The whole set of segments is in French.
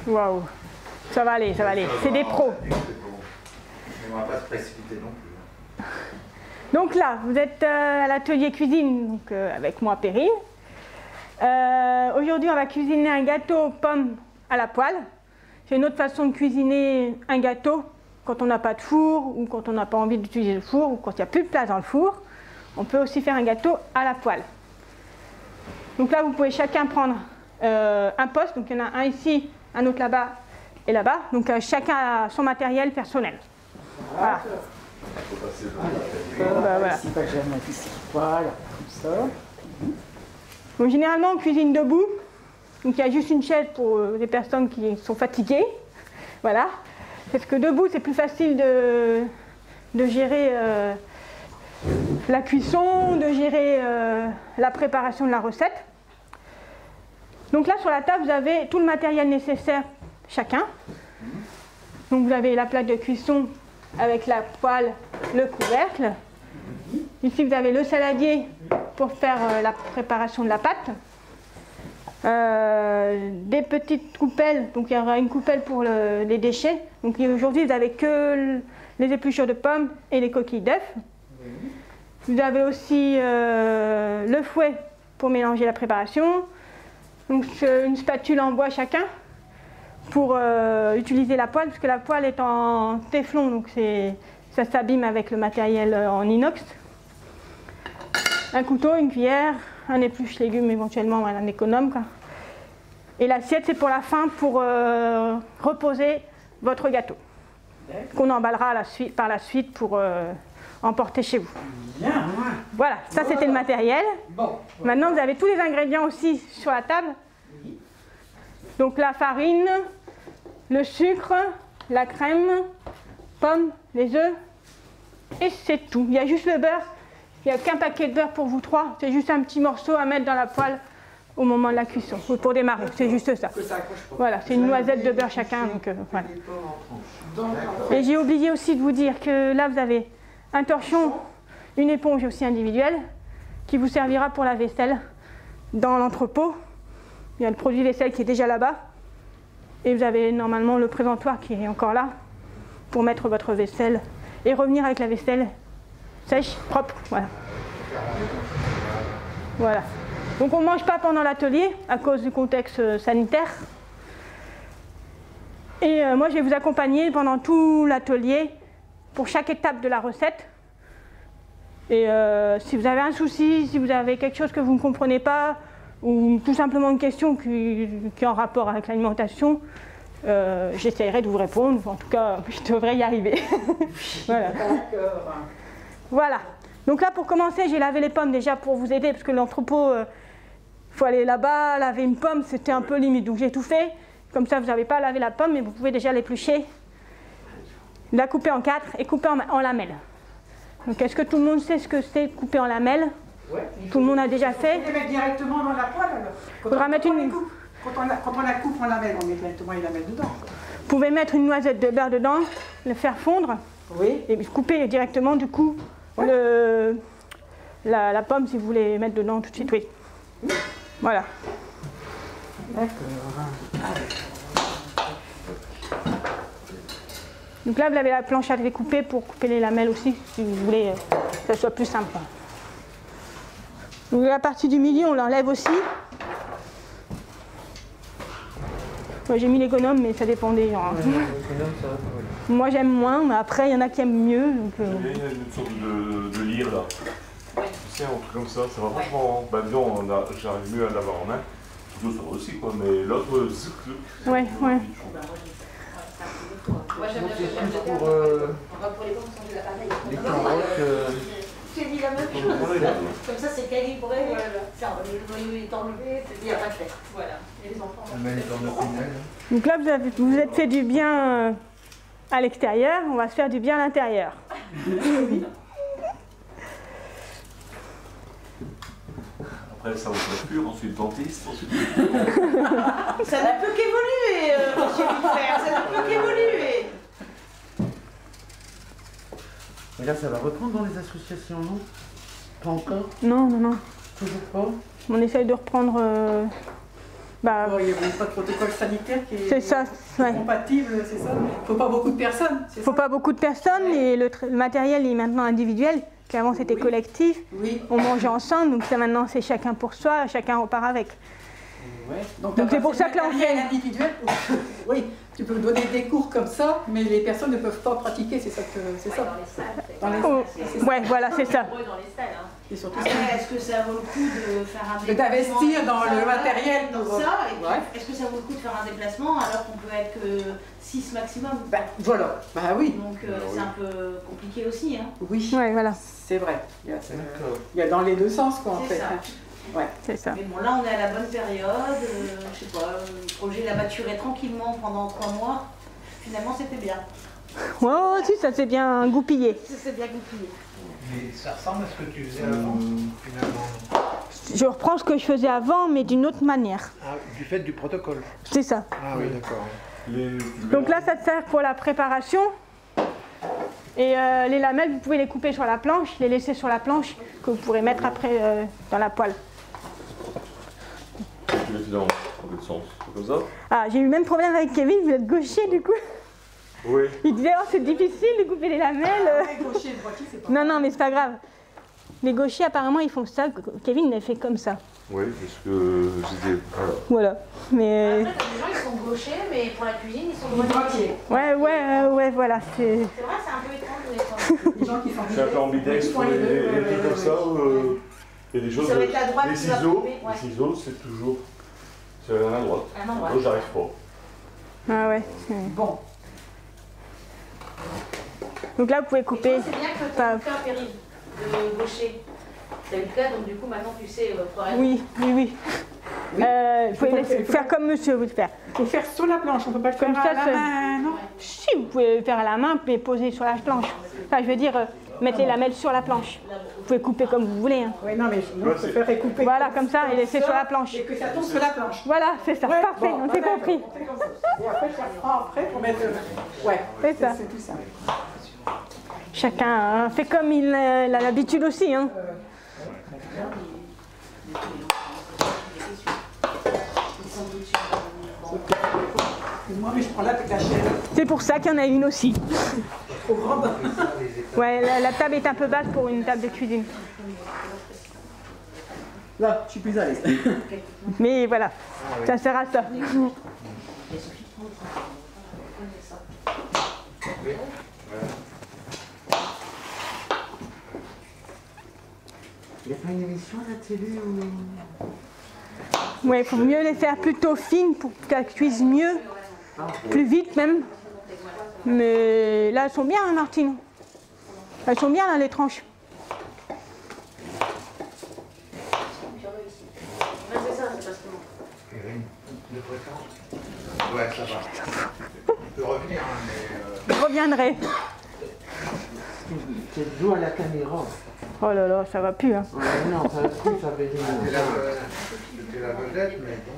Waouh. Ça va aller, ça va aller. C'est des pros. On ne va pas se précipiter non plus. Donc là, vous êtes à l'atelier cuisine donc, avec moi, Perrine. Aujourd'hui, on va cuisiner un gâteau aux pommes à la poêle. C'est une autre façon de cuisiner un gâteau quand on n'a pas de four ou quand on n'a pas envie d'utiliser le four ou quand il n'y a plus de place dans le four. On peut aussi faire un gâteau à la poêle. Donc là, vous pouvez chacun prendre un poste. Donc il y en a un ici, un autre là-bas et là-bas. Donc chacun a son matériel personnel. Voilà. Voilà. Ici, pas jamais ici. Voilà, comme ça. Donc généralement, on cuisine debout. Donc il y a juste une chaise pour les personnes qui sont fatiguées. Voilà. Parce que debout, c'est plus facile de gérer la cuisson, de gérer la préparation de la recette. Donc là, sur la table, vous avez tout le matériel nécessaire chacun. Donc vous avez la plaque de cuisson avec la poêle, le couvercle. Ici, vous avez le saladier pour faire la préparation de la pâte. Des petites coupelles, donc il y aura une coupelle pour les déchets. Donc aujourd'hui, vous n'avez que les épluchures de pommes et les coquilles d'œufs. Vous avez aussi le fouet pour mélanger la préparation. Donc une spatule en bois chacun pour utiliser la poêle, parce que la poêle est en téflon, donc ça s'abîme avec le matériel en inox. Un couteau, une cuillère, un épluche légumes éventuellement, un économe, quoi. Et l'assiette, c'est pour la fin, pour reposer votre gâteau, qu'on emballera par la suite pour emporter chez vous. Bien. Voilà, ça c'était le matériel. Bon. Maintenant, vous avez tous les ingrédients aussi sur la table. Donc la farine, le sucre, la crème, pommes, les œufs, et c'est tout. Il y a juste le beurre. Il n'y a qu'un paquet de beurre pour vous trois. C'est juste un petit morceau à mettre dans la poêle au moment de la cuisson, pour démarrer. C'est juste ça. Voilà, c'est une noisette de beurre chacun. Donc, voilà. Et j'ai oublié aussi de vous dire que là, vous avez un torchon, une éponge aussi individuelle, qui vous servira pour la vaisselle dans l'entrepôt. Il y a le produit vaisselle qui est déjà là-bas. Et vous avez normalement le présentoir qui est encore là, pour mettre votre vaisselle et revenir avec la vaisselle sèche, propre, voilà. Voilà. Donc on ne mange pas pendant l'atelier à cause du contexte sanitaire. Et moi je vais vous accompagner pendant tout l'atelier pour chaque étape de la recette. Et si vous avez un souci, si vous avez quelque chose que vous ne comprenez pas, ou tout simplement une question qui est en rapport avec l'alimentation, j'essaierai de vous répondre. En tout cas, je devrais y arriver. Voilà. Voilà. Donc là, pour commencer, j'ai lavé les pommes déjà pour vous aider, parce que l'entrepôt, il faut aller là-bas, laver une pomme, c'était un peu limite. Donc j'ai tout fait. Comme ça, vous n'avez pas à laver la pomme, mais vous pouvez déjà l'éplucher, la couper en 4 et couper en lamelles. Donc est-ce que tout le monde sait ce que c'est couper en lamelles? Ouais. Tout le monde a déjà fait? On les met directement dans la poêle alors. Faudra mettre une... Quand on la coupe en lamelles, on met directement les lamelles dedans. Vous pouvez mettre une noisette de beurre dedans, le faire fondre, Oui. et couper directement du coup la pomme si vous voulez mettre dedans tout de suite. Oui. Voilà. D'accord. Donc là, vous avez la planche à découper pour couper les lamelles aussi, si vous voulez que ça soit plus simple. Donc la partie du milieu, on l'enlève aussi. Moi, j'ai mis l'économe, mais ça dépend des gens. Hein. Moi, j'aime moins, mais après, il y en a qui aiment mieux. Donc, il y a une sorte de lyre là. Tu sais, un truc comme ça va franchement. Bah, disons, j'arrive mieux à l'avoir en main. Plutôt ça va aussi, quoi, mais l'autre, ouais. Moi j'aime bien pour les pommes sans de l'appareil. Les carottes. J'ai dit la même chose. Comme ça c'est calibré. Voilà. Le noyau est enlevé, il n'y a pas de tête. Voilà. Et les enfants. Donc là, vous êtes fait du bien à l'extérieur, on va se faire du bien à l'intérieur. Après, ça vous plus, ensuite dentiste, ensuite. Ça ne peut qu'évoluer, monsieur Villefert, ça ne peut qu'évoluer. Mais là, ça va reprendre dans les associations, non? Pas encore? Non. Toujours pas? On essaye de reprendre Bah, Bon, il n'y a pas de protocole sanitaire qui est, c'est ça, ouais. compatible, c'est ça. Il ne faut pas beaucoup de personnes, c'est Il ne faut ça. pas beaucoup de personnes et le matériel est maintenant individuel. Qu'avant c'était Oui. collectif, Oui. on mangeait ensemble, donc ça, maintenant c'est chacun pour soi, chacun repart avec. Ouais. Donc c'est pour ça que là on fait. individuel. Oui, tu peux donner des cours comme ça, mais les personnes ne peuvent pas pratiquer, c'est ça que c'est ça. Dans les Oh, c'est ça. ouais, voilà, c'est ça. Dans les salles, hein. Et surtout ça. Après, est-ce que ça vaut le coup de faire un De déplacement t'investir dans ça, le matériel dans pour- ça, et puis, Ouais. est-ce que ça vaut le coup de faire un déplacement alors qu'on peut être que 6 maximum? Ben, voilà. Bah oui. Donc c'est un peu compliqué aussi, hein. Oui. Ouais, voilà, C'est vrai. Il y a dans les deux sens quoi en C'est fait. ça. Ouais. c'est ça. Mais bon, là on est à la bonne période, je sais pas, le projet l'a maturé tranquillement pendant 3 mois. Finalement c'était bien. Oh, si, ça s'est bien goupillé. C'est bien goupillé. Mais ça ressemble à ce que tu faisais avant, finalement. Je reprends ce que je faisais avant, mais d'une autre manière. Ah, du fait du protocole. C'est ça. Ah oui, d'accord. Donc là, ça sert pour la préparation. Et les lamelles, vous pouvez les couper sur la planche, les laisser sur la planche, que vous pourrez mettre après dans la poêle. Tu l'as fait dans quel sens? Comme ça? Ah, j'ai eu le même problème avec Kevin, vous êtes gaucher du coup. Oui. Il disait, oh, c'est difficile de couper les lamelles. Les gauchers, le droitier, c'est pas. Non, non, mais c'est pas grave. Les gauchers, apparemment, ils font ça. Kevin l'a fait comme ça. Oui, parce que j'étais. Voilà. Voilà. Mais. Après, t'as des gens ils sont gauchers, mais pour la cuisine ils sont droitiers. Ouais, voilà. C'est. C'est vrai, c'est un peu étrange des fois. Les gens qui sont Je suis un peu ambidextre pour les trucs comme ça. Il y a des choses. Ça va être la droite Les qui va ciseaux, couper, ouais. les ciseaux, c'est toujours. C'est à la droite. À l'endroit. Moi, j'arrive pas. Ah ouais. Bon. Donc là, vous pouvez Et couper. toi, c'est bien que tu as fait un périple de gaucher. Tu as eu le cas, donc du coup maintenant tu sais quoi. Oui. Vous pouvez faire comme monsieur veut le faire. Il faut faire sur la planche, on ne peut pas le faire Comme à ça, la c'est- main, non? Si, vous pouvez le faire à la main, mais poser sur la planche. Enfin, je veux dire, mettre les lamelles sur la planche. Vous pouvez couper comme vous voulez. Hein. Oui, non, mais nous, on peut faire récouper. Voilà, comme ça, et laisser sur la planche. Et que ça tombe sur la planche. Voilà, c'est ça. Ouais, Parfait, bon, on s'est voilà, compris. on fait comme ça. Et après, faire franc après pour mettre. Ouais, C'est ça. C'est tout ça. Chacun fait comme il a l'habitude aussi. Hein. Moi, mais je prends là avec la chaîne. C'est pour ça qu'il y en a une aussi. Trop grande. Ouais, la table est un peu basse pour une table de cuisine. Là, je suis plus à l'aise. Mais voilà, ça sert à ça. Il n'y a pas une émission à la télé où... Ouais, il faut mieux les faire plutôt fines pour qu'elles cuisent mieux, plus vite même. Mais là, elles sont bien, hein, Martine. Elles sont bien, là, les tranches. De fréquence. Ouais, ça va. Tu peux revenir, hein, mais... Je reviendrai. C'est joué à la caméra. Oh là là, ça va plus. Hein. Ouais, non, ça va plus, ça fait C'était la vedette, mais bon...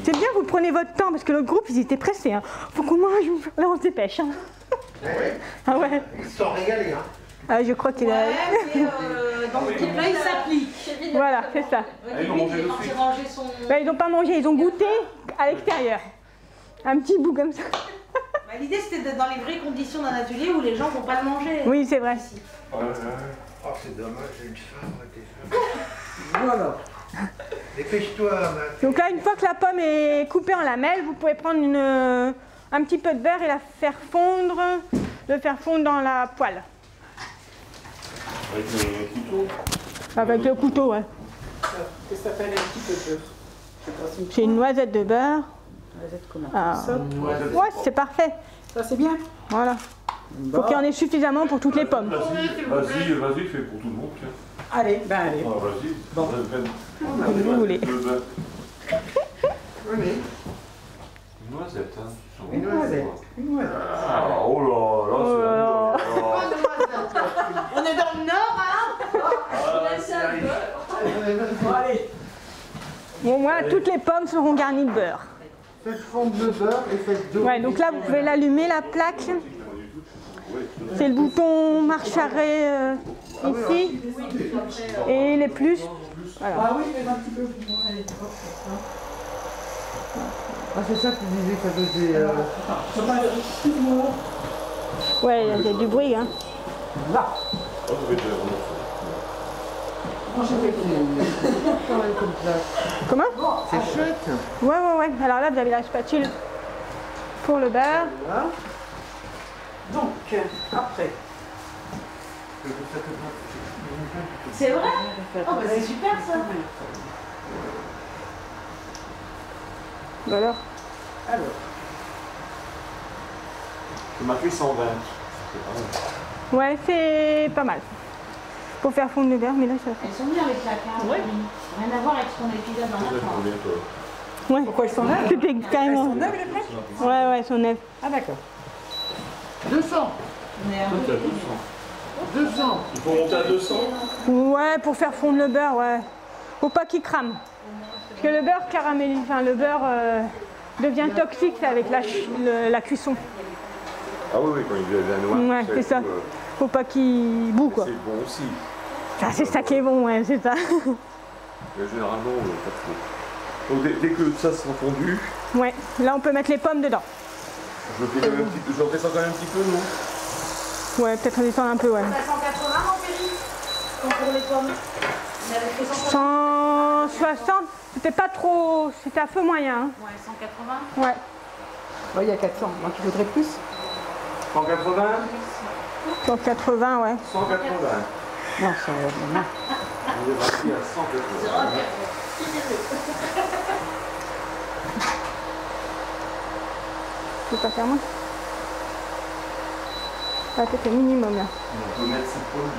C'est bien, vous prenez votre temps, parce que le groupe, ils étaient pressés. Hein. Faut qu'on mange, là, on se dépêche. Hein. Ouais, Ah ouais. ils se sont régalés, hein. Ah, je crois qu'il a... Ouais, mais dans ce type-là, il s'applique. Voilà, c'est ça. ils ont mangé Il est de parti suite. ranger son... Ben, ils n'ont pas mangé, ils ont goûté à l'extérieur. Un petit bout comme ça. Bah, l'idée, c'était d'être dans les vraies conditions d'un atelier où les gens vont pas le manger. Oui, c'est vrai. Oh, c'est dommage, j'ai une femme, t'es femme. Voilà. Dépêche-toi, Matt. Donc là, une fois que la pomme est coupée en lamelles, vous pouvez prendre un petit peu de beurre et la faire fondre, le faire fondre dans la poêle. Avec le couteau. Avec le couteau, ouais. Ça s'appelle un petit peu de beurre. C'est une noisette de beurre. Noisette comment Ah. Ça, Ouais, c'est parfait. ça c'est bien. Voilà. Faut qu'il y en ait suffisamment pour toutes les pommes. Vas-y, fais pour tout le monde, tiens. Allez, ben allez. Ah, vas-y. Bon. Comme vous voulez. Le beurre. Oui, Une noisette, hein. Une noisette. Une noisette. Ah, oh là là, Oh là là. On est dans le nord, hein. Bon, allez. Bon, moi, toutes les pommes seront garnies de beurre. Faites fondre le beurre et faites d'eau. Ouais, donc là, vous pouvez l'allumer, la plaque. C'est le bouton marche arrêt ici. Et les plus. Voilà. Ah oui, mais un petit peu. Allez, hop, hop. Ah, c'est ça que tu disais que ça faisait. Ouais, il y a du bruit, hein. Là. Oh, ça fait déjà Comment? C'est chouette. Ouais. Alors là, vous avez la spatule pour le beurre. Voilà. Donc, après. C'est vrai? Oh, bah c'est super ça. Bah alors. C'est marqué 120. Ouais, c'est pas mal. Pour faire fondre le beurre, mais là, ça fait. Elles sont bien avec la carte. Ouais. Rien à voir avec son épisode dans la fin. Ouais. Pourquoi ils sont neuves? C'était carrément. Ils sont neuves, les flèches? Ouais, ils sont neufs. Ah, d'accord. 200. 200. Il faut monter à 200. Ouais, pour faire fondre le beurre, ouais. Faut pas qu'il crame. Parce que le beurre caramélise, enfin le beurre devient toxique avec la cuisson. Ah oui, quand il devient noir. Ouais, c'est ça. Faut pas qu'il boue, quoi. C'est bon aussi. Ah, c'est ça qui est bon, ouais, c'est ça. Mais généralement, pas trop. Donc dès que ça sera fondu, Ouais, là on peut mettre les pommes dedans. je fais ça quand même un petit peu, non? Ouais, peut-être redescendre un peu, ouais. À 180 mon péri, pour les pommes. Il avait fait 160, c'était pas trop, c'était un peu moyen. Hein. Ouais, 180. Ouais. Oui, il y a 400. Moi, tu voudrais plus? 180? 180, ouais. 180. Non, ça va. On est parti à 180. Je peux pas faire moins. Ah, peut-être le minimum là. On peut mettre 6 pommes.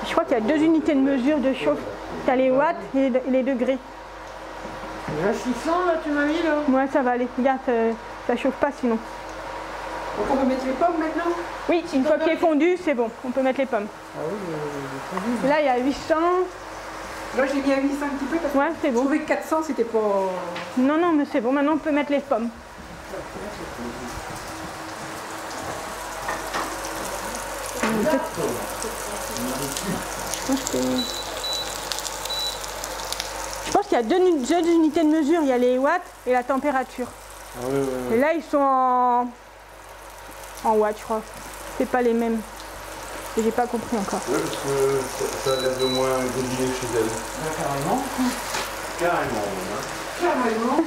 Je crois qu'il y a 2 unités de mesure de chauffe. Tu as les watts et les degrés. Il y a 600 là, tu m'as mis là. Ouais, ça va aller. Regarde, ça chauffe pas sinon. Donc, on peut mettre les pommes maintenant? Oui, une fois qu'il est fondu, c'est bon. On peut mettre les pommes. Ah oui, fondu. Là, il y a 800. Là, j'ai mis à 800 un petit peu parce que Ouais, c'est je bon. trouvais que 400, c'était pas... Non, mais c'est bon. Maintenant, on peut mettre les pommes. Je pense qu'il y a deux unités de mesure. Il y a les watts et la température. Ah oui, oui. Et là, ils sont en watts, je crois. C'est pas les mêmes. Et j'ai pas compris encore. Oui, parce que ça a l'air de moins godiner chez elle. Carrément. Carrément. Carrément.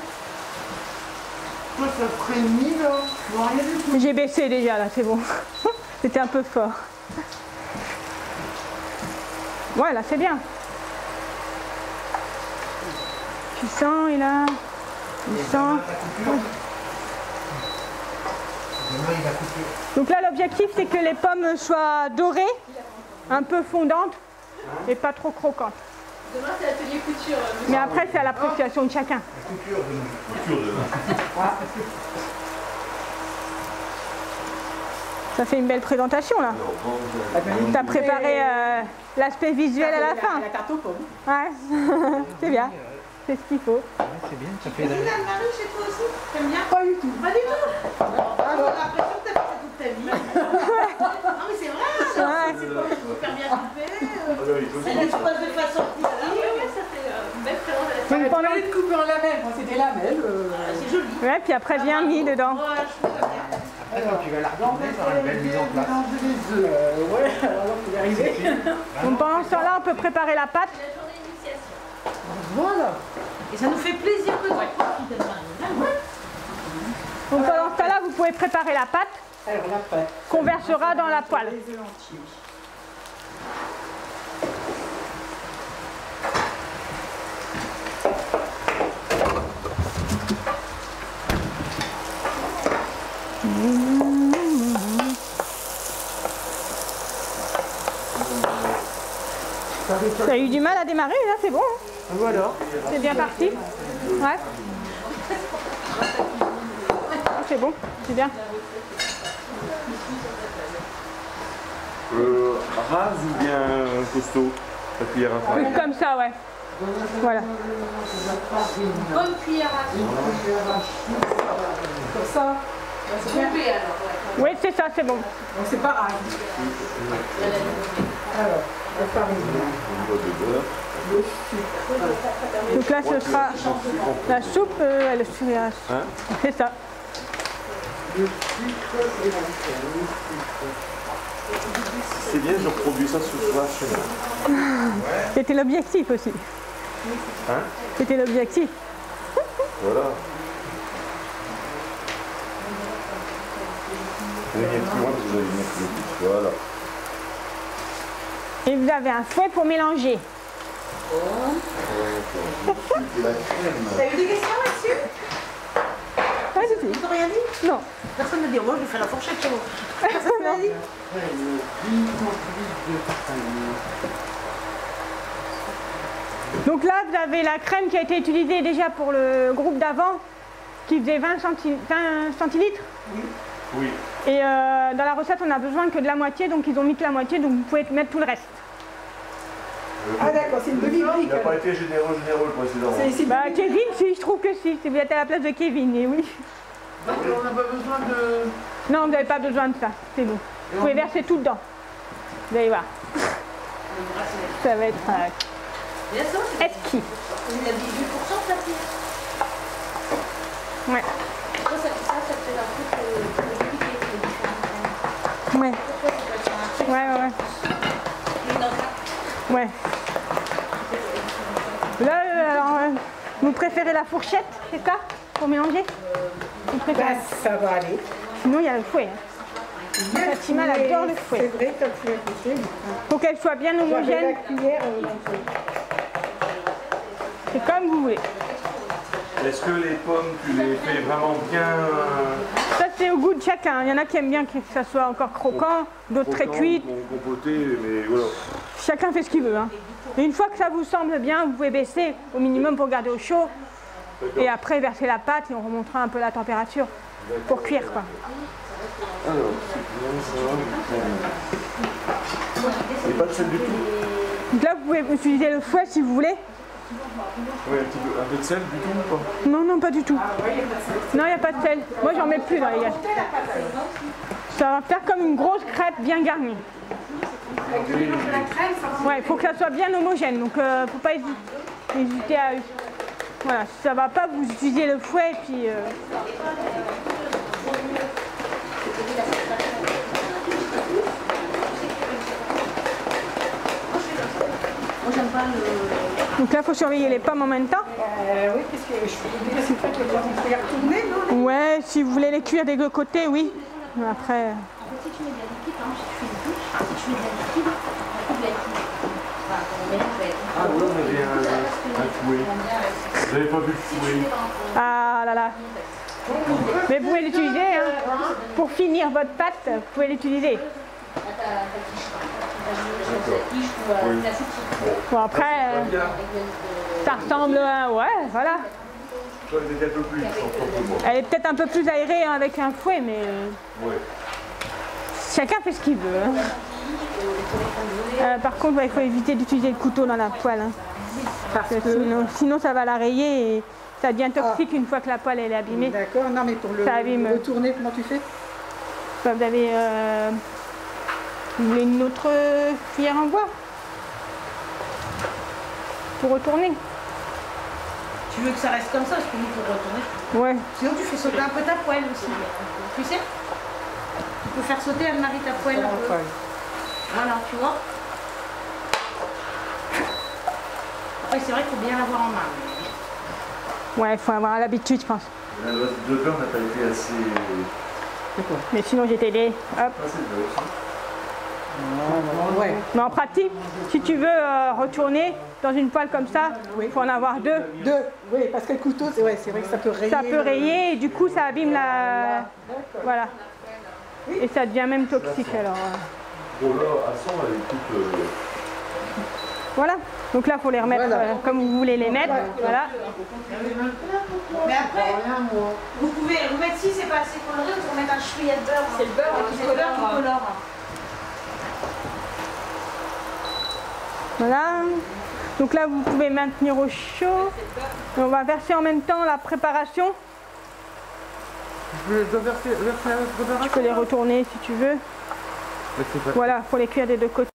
Toi, ça ferait 1000 là. Non, rien du tout. J'ai baissé déjà, là, c'est bon. C'était un peu fort. Ouais, là, c'est bien. 800 et là... 800. Donc là, l'objectif, c'est que les pommes soient dorées, un peu fondantes et pas trop croquantes. Demain, c'est l'atelier couture. Mais après, c'est à l'appréciation de chacun. Couture demain. Ça fait une belle présentation, là. Tu as préparé l'aspect visuel à la fin. La tarte aux pommes. Ouais, c'est bien. C'est ce qu'il faut. C'est bien, ça fait T'as vu la Marie chez toi aussi? T'aimes bien? Pas du tout. Pas du tout. J'ai l'impression que t'as fait ça toute ta vie. Non mais c'est vrai, ça. Ouais. C'est pas super bien coupé. C'est Elle expose de façon artistique. Ça fait une belle présentation. Donc, pendant... de couper en lamelles. Moi, c'était lamelles. C'est joli. Ouais, puis après, bien mis dedans. Ouais, je trouve ça bien. Attends, tu vas la regarder, ça aura une belle mise en place. Ouais, alors faut y arriver. Donc, pendant ce temps-là, on peut préparer la pâte. C'est la journée d'initiation. Voilà. Et ça nous fait plaisir que tu profites de Marie. Donc, pendant ce temps-là, vous pouvez préparer la pâte Alors, la pâte. qu'on versera dans la poêle. Les œufs entiers. Ça a eu du mal à démarrer, là, c'est bon. Hein. Voilà. C'est bien parti. Ouais. Ah, c'est bon, c'est bien. Rase ou bien costaud? La cuillère à Oui, farine. comme ça, ouais. Voilà. Bonne cuillère à soupe. Comme ça. C'est coupé alors. Oui, c'est ça, c'est bon. Donc, c'est pareil. Alors, la farine. Une boîte de beurre. Donc là, ce sera la soupe, elle sera... Hein? C'est ça. Le sucre et la crème. Le sucre. C'est bien, je reproduis ça ce soir chez moi. C'était l'objectif aussi. Hein? C'était l'objectif. Voilà. Vous allez mettre plus loin parce que vous allez mettre le plus. Voilà. Et vous avez un fouet pour mélanger. Et la crème. T'as eu des questions là-dessus? Pas du tout. Ils t'ont rien dit? Non. Personne ne dit, moi je vais faire la fourchette chez moi. Personne ne l'a dit? Crème, 10 centilitres de crème. Donc là, vous avez la crème qui a été utilisée déjà pour le groupe d'avant, qui faisait 20 centilitres. Oui. Et dans la recette, on n'a besoin que de la moitié, donc ils ont mis que la moitié, donc vous pouvez mettre tout le reste. Ah d'accord, c'est une demi-brique. Il n'a pas été généreux le précédent. C'est Bah Kevin, si, je trouve que si vous êtes à la place de Kevin, et oui. Donc on n'a pas besoin de... Non, vous n'avez pas besoin de ça, c'est bon. Vous pouvez verser tout dedans. Vous allez voir. Ça va être Bien sûr, c'est exquis. il y a 18% de la pire. Ouais. Ça fait un truc compliqué, les différentes crèmes. Ouais. Pourquoi tu peux faire un truc? Ouais. Une autre. Ouais. Là, alors, vous préférez la fourchette, c'est ça? Pour mélanger? Vous préférez? Bah, ça va aller. Sinon, il y a le fouet. Hein. Fatima, elle adore le fouet. C'est vrai, t'as pu écouter. Faut qu'elle soit bien J'avais homogène. la cuillère. C'est comme vous voulez. Est-ce que les pommes, tu les fais vraiment bien Ça, c'est au goût de chacun. Il y en a qui aiment bien que ça soit encore croquant, d'autres très cuites. compoté, mais voilà. Chacun fait ce qu'il veut. Hein. Et une fois que ça vous semble bien, vous pouvez baisser au minimum pour garder au chaud. Et après, verser la pâte et on remontera un peu la température pour cuire, quoi. Alors, c'est bien ça. Et pas de sel du tout? Donc là, vous pouvez utiliser le fouet si vous voulez. Oui, un peu de sel du tout ou pas? Non, non, pas du tout. Non, il n'y a pas de sel. Moi, j'en mets plus dans les gâteaux. Ça va faire comme une grosse crêpe bien garnie. Ouais, il faut que ça soit bien homogène. Donc, faut pas hésiter à... Voilà, si ça va pas, vous utilisez le fouet et puis... Moi j'aime pas le... Donc là, il faut surveiller les pommes en même temps. Oui, parce que je peux dire, c'est fait que on peut les retourner, non? Ouais, si vous voulez les cuire des deux côtés, oui. Après... Si tu mets de la liquide, par exemple, si tu fais une douche, si tu mets de la liquide, tu coupe la liquide. Ah oui, on avait un fouet. Vous n'avez pas vu le fouet? Ah là là. Mais vous pouvez l'utiliser, hein. Pour finir votre pâte, vous pouvez l'utiliser. Bon, après, ça ressemble à... Ouais, voilà. Elle est peut-être un peu plus aérée hein, avec un fouet, mais... Chacun fait ce qu'il veut. Hein. Par contre, il faut éviter d'utiliser le couteau dans la poêle. Hein. Parce que sinon, ça va la rayer et ça devient toxique une fois que la poêle elle est abîmée. D'accord, non mais pour le retourner, comment tu fais? Vous avez... Vous voulez une autre cuillère en bois pour retourner? Tu veux que ça reste comme ça, parce que nous, pour retourner. Ouais. Sinon, tu fais sauter un peu ta poêle aussi. Tu sais? Tu peux faire sauter Anne-Marie ta poêle un peu. Voilà, tu vois? Après, c'est vrai qu'il faut bien l'avoir en main. Ouais, il faut avoir l'habitude, je pense. La loi de beurre n'a pas été assez... Mais sinon, j'ai t'aidé. Hop. Ouais. Mais en pratique, si tu veux retourner dans une poêle comme ça, il faut en avoir deux. Oui, parce que le couteau, c'est vrai que ça peut rayer. Ça peut rayer et du coup, ça abîme la... Voilà. Et ça devient même toxique alors. Bon là, à 100, elle est toute... Voilà. Donc là, il faut les remettre comme vous voulez les mettre. Voilà. Mais après, vous pouvez remettre si c'est pas assez coloré, vous pouvez mettre un chouïa de beurre. C'est le beurre qui colore. Voilà. Donc là, vous pouvez maintenir au chaud. Et on va verser en même temps la préparation. Je dois verser la préparation. Tu peux les retourner si tu veux. Voilà, il faut les cuire des deux côtés.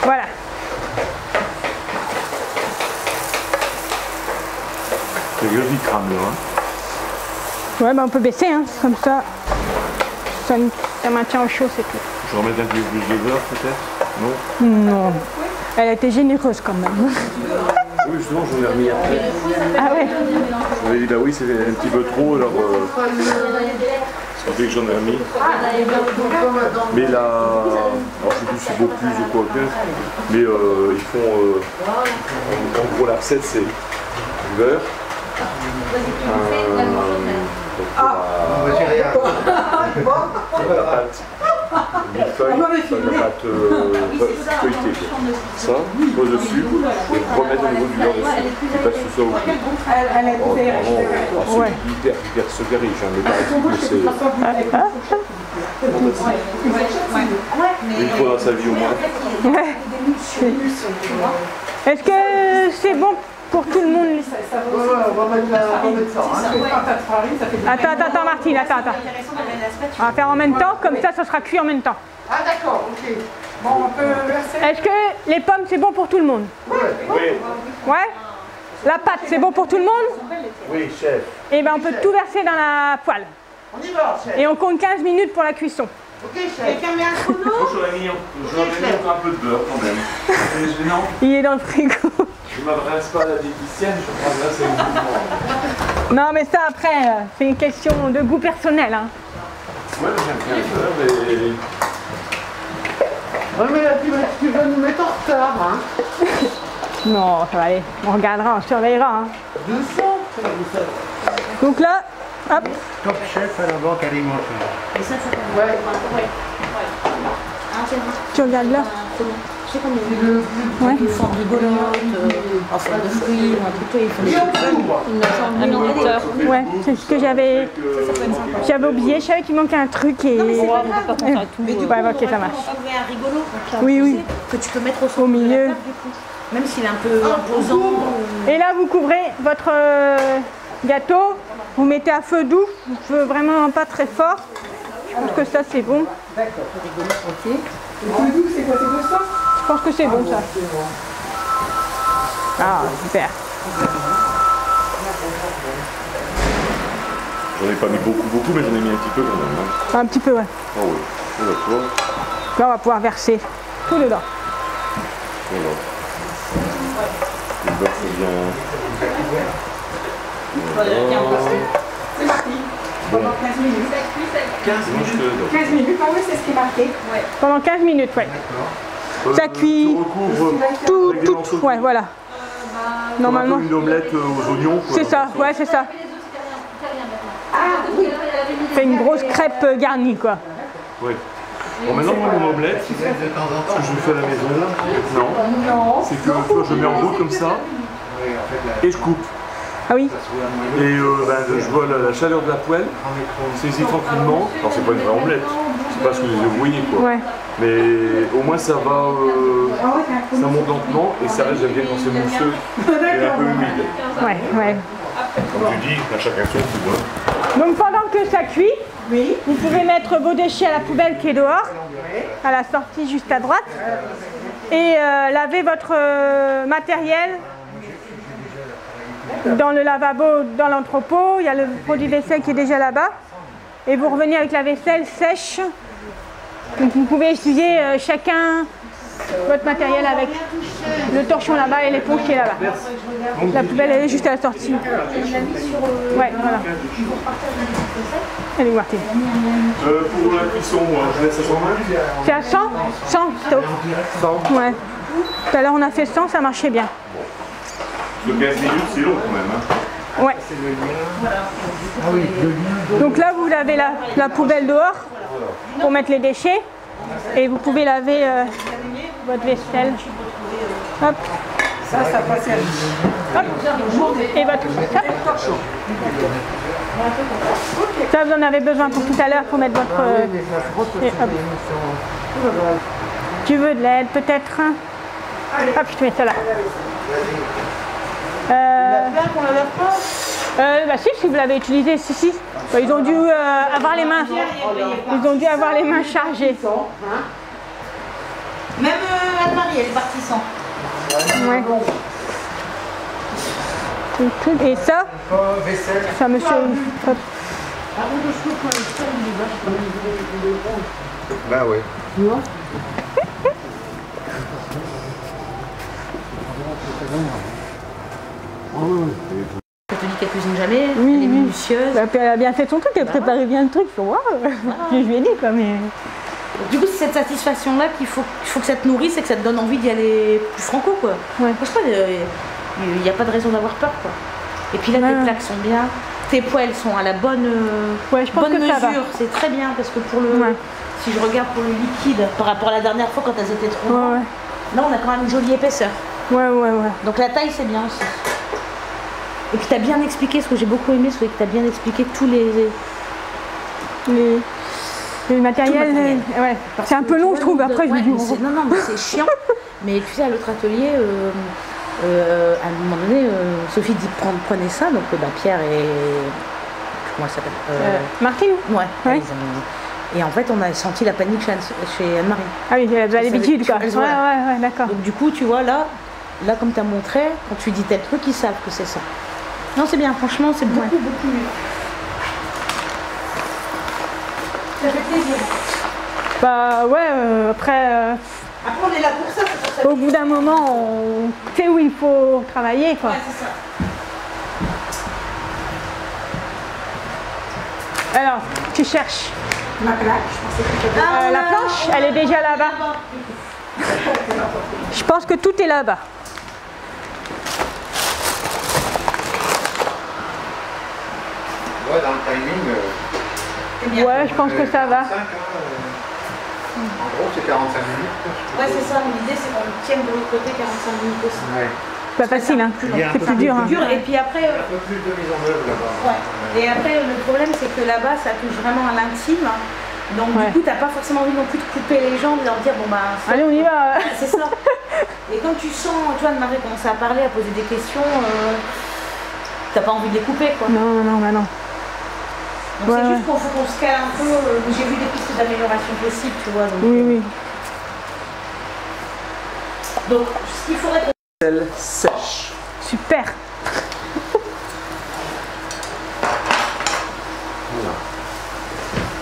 Voilà. C'est le qui crame là. Hein. Ouais, ben on peut baisser, hein, comme ça. Ça maintient au chaud, c'est tout. Je vais remettre un peu plus de beurre peut-être? Non? Non. Elle a été généreuse quand même. Oui, justement, je vous ai remis après. Ah ouais? Je m'avais dit, bah oui, c'est un petit peu trop, alors ça fait que j'en ai remis. Mais là, alors je sais plus si c'est beaucoup plus ou quoi que, mais ils font, en gros la recette c'est du beurre, la pâte, millefeuille, la pâte feuilletée. Ça, pose dessus, et remettre au niveau du beurre dessus. Et pas sous ça au cul. Elle est Ouais. C'est hyper super riche, hein, mais pas mais c'est une fois dans sa vie au moins. Ouais. Est-ce que c'est bon pour tout le monde? On va mettre ça. Attends, Martine, attends. On va faire en même temps, comme ça sera cuit en même temps. Ah d'accord, ok. Bon, on peut verser. Est-ce que les pommes, c'est bon pour tout le monde? Oui. Ouais? La pâte, c'est bon pour tout le monde? Oui, chef. Et ben on peut tout verser dans la poêle. On y va, chef. Et on compte 15 minutes pour la cuisson. Ok, chef. Quelqu'un met un chrono? Moi, j'aurais mis un peu de beurre quand même. C'est gênant. Il est dans le frigo. Je ne m'adresse pas à la diététicienne, je m'adresse à une mouvement. Non mais ça après, c'est une question de goût personnel. Hein. Ouais, j'aime bien le beurre, mais... Ouais, mais là, tu vas nous mettre en retard, hein. Non, ça va aller. On regardera, on surveillera. Hein. 200. Donc là, hop. Top chef à la banque alimentaire. Et ça peut Ouais. Tu regardes là. Je sais combien il y a une forme de rigolote, en forme de fruits, ou un truc, il faut les un minuteur. Ouais, c'est ce que j'avais oublié. Je savais qu'il manquait un truc et. Mais pas penser à tout. Ouais, ok, ça marche. Trouver un rigolo Oui. que tu peux mettre au centre Au milieu. de la table, du coup. Même s'il est un peu imposant. Et là, vous couvrez votre gâteau. Vous mettez à feu doux, feu vraiment pas très fort. Je pense que ça, c'est bon. D'accord, rigolo, ok. Le doux, c'est quoi? C'est 200? Je pense que c'est bon, ça. Ah, super. J'en ai pas mis beaucoup, mais j'en ai mis un petit peu quand même. Hein. Un petit peu, ouais. Ah oui, d'accord. Là, on va pouvoir verser tout dedans. Voilà. Le beurre, c'est bien. C'est parti. Pendant 15 minutes. 15 minutes, ah oui, c'est ce qui est marqué. Pendant 15 minutes, ouais. Ça cuit Tu recouvres tout. Ouais, voilà. Normalement. une omelette aux oignons. C'est ça, ouais, c'est ça. C'est une grosse crêpe garnie, quoi. Oui. Bon, maintenant pour mon omelette, ce que je fais à la maison, maintenant, c'est que je mets en boule comme ça et je coupe. Ah oui? Et je vois la chaleur de la poêle, saisis tranquillement. Alors c'est pas une vraie omelette, c'est pas ce que vous voyez quoi. Ouais. Mais au moins ça va, ça monte lentement et ça reste, j'aime bien quand c'est mousseux et un peu humide. Ouais. Comme tu dis, à chacun son goût. Hein. Donc pendant que ça cuit, vous pouvez mettre vos déchets à la poubelle qui est dehors, à la sortie juste à droite, et laver votre matériel dans le lavabo, dans l'entrepôt. Il y a le produit vaisselle qui est déjà là-bas. Et vous revenez avec la vaisselle sèche. Donc vous pouvez essuyer chacun votre matériel avec le torchon là-bas et l'éponge qui est là-bas. La poubelle elle est juste à la sortie. Ouais, voilà. Elle est où, Martine? Pour la cuisson, je laisse à 120. C'est à 100? 100, stop. 100. Ouais. Tout à l'heure on a fait 100, ça marchait bien. Le 15 minutes, c'est long quand même. Hein. Ouais. Donc là, vous lavez la poubelle dehors pour mettre les déchets. Et vous pouvez laver votre vaisselle. Hop. Ça passe à Hop. Et votre... Hop. Ça, vous en avez besoin pour tout à l'heure pour mettre votre... et hop. Tu veux de l'aide peut-être? Hop, je te mets ça là. qu'on la lave pas? Bah si vous l'avez utilisé, si. Bah, ils ont dû avoir les mains. Ils ont dû avoir les mains chargées. Même Anne-Marie, et elle est partie sans. Ouais. Et ça, ça monsieur. Bah ouais. Je te dis qu'elle cuisine jamais, Oui, elle est oui. minutieuse. Bah, puis elle a bien fait son truc, elle préparait bien le truc. Waouh. Je lui ai dit quoi, mais. Du coup, c'est cette satisfaction-là qu'il faut que ça te nourrisse et que ça te donne envie d'y aller plus franco, quoi. Ouais. Franchement, il n'y a pas de raison d'avoir peur, quoi. Et puis là, Ouais. tes plaques sont bien, tes poêles sont à la bonne, Ouais, je pense bonne que ça va. mesure. C'est très bien parce que pour le, Ouais. si je regarde pour le liquide, par rapport à la dernière fois quand elles étaient trop Ouais, grandes, ouais. là, on a quand même une jolie épaisseur. Ouais, ouais, ouais. Donc la taille, c'est bien aussi. Et puis tu as bien expliqué, ce que j'ai beaucoup aimé, c'est que tu as bien expliqué tous les... Le matériel, matériel. ouais. Parce C'est un que peu tu long, vois, je trouve. nous, Après, je ouais, me dis. mais c'est- non, non, mais c'est chiant. Mais tu sais, à l'autre atelier, à un moment donné, Sophie dit prenez ça. Donc Pierre et. Comment elle s'appelle Martine. Ouais. Ouais. ils ont- Et en fait, on a senti la panique chez Anne-Marie. Ah oui, elle a l'habitude, quoi. elles Ouais, ont- ouais, d'accord. Donc du coup, tu vois, là comme tu as montré, quand tu dis tel truc, ils savent que c'est ça. Non, c'est bien, franchement, c'est beaucoup, beaucoup mieux. Ça fait plaisir. Bah ouais, après, Après, on est là pour ça, c'est pour ça. au bout d'un moment, on sait où il faut travailler, quoi. Ouais, c'est ça. Alors, tu cherches. Ma plaque, je pensais que tu La planche, elle est déjà là-bas. Je pense que tout est là-bas. Ouais, dans le timing. Ouais, je pense que ça va. 45, en gros, c'est 45 minutes. Ouais, c'est ça, mais l'idée c'est qu'on le tienne de l'autre côté 45 minutes aussi. Ouais. C'est pas facile, hein. Il y a un C'est peu plus dur, hein. Dur, et puis après, Un peu plus de mise en œuvre là-bas. ouais. Et après, le problème c'est que là-bas ça touche vraiment à l'intime. Donc Ouais. du coup, t'as pas forcément envie non plus de couper les jambes, de leur dire bon bah. Allez, on y va. C'est ça. Et quand tu sens, tu vois, Anne-Marie commence à parler, à poser des questions, t'as pas envie de les couper quoi. Non, non, bah non. Donc Ouais, c'est ouais. juste qu'il faut qu'on se cale un peu. J'ai vu des pistes d'amélioration possibles, tu vois. Donc, Oui, oui. donc ce qu'il faudrait qu'on Sel sèche. Super.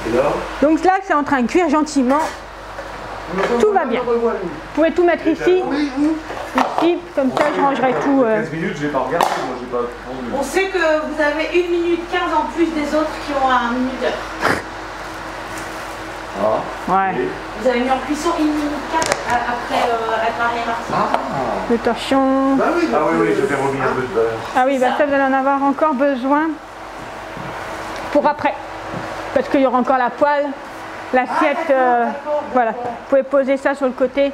Et là, Donc là, c'est en train de cuire gentiment. Tout va bien. Vous pouvez tout mettre ici. Ici, comme ça, je rangerai tout. 15 minutes, j'ai pas regardé, moi j'ai pas entendu. On sait que vous avez 1 minute 15 en plus des autres qui ont 1 minute heure. Ah. Ouais. Et- Vous avez mis en cuisson 1 minute 4 après Anne-Marie et Martine. Le torchon. Bah oui, Ah oui, oui, je vais remis un peu de beurre. Ah oui, bah ça, vous allez en avoir encore besoin pour après. Parce qu'il y aura encore la poêle, l'assiette. Voilà. Vous pouvez poser ça sur le côté.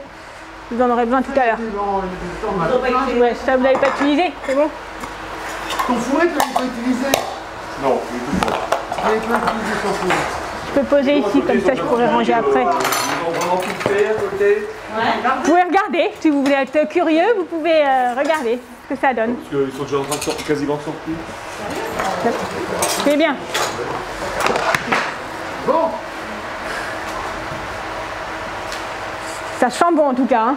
Vous en aurez besoin tout à l'heure. Ouais, ça, vous n'avez pas utilisé, c'est bon? Ton fouet, tu l'avais pas utilisé. Non, il est tout frais. Tu l'avais pas utilisé ton fouet. Je peux poser ici, comme ça, je pourrai ranger après. Ils ont vraiment tout fait à côté. Vous pouvez regarder, si vous voulez être curieux, vous pouvez regarder ce que ça donne. Parce qu'ils sont déjà en train de sortir, quasiment sortis. C'est bien. Bon, Ça sent bon en tout cas. Hein.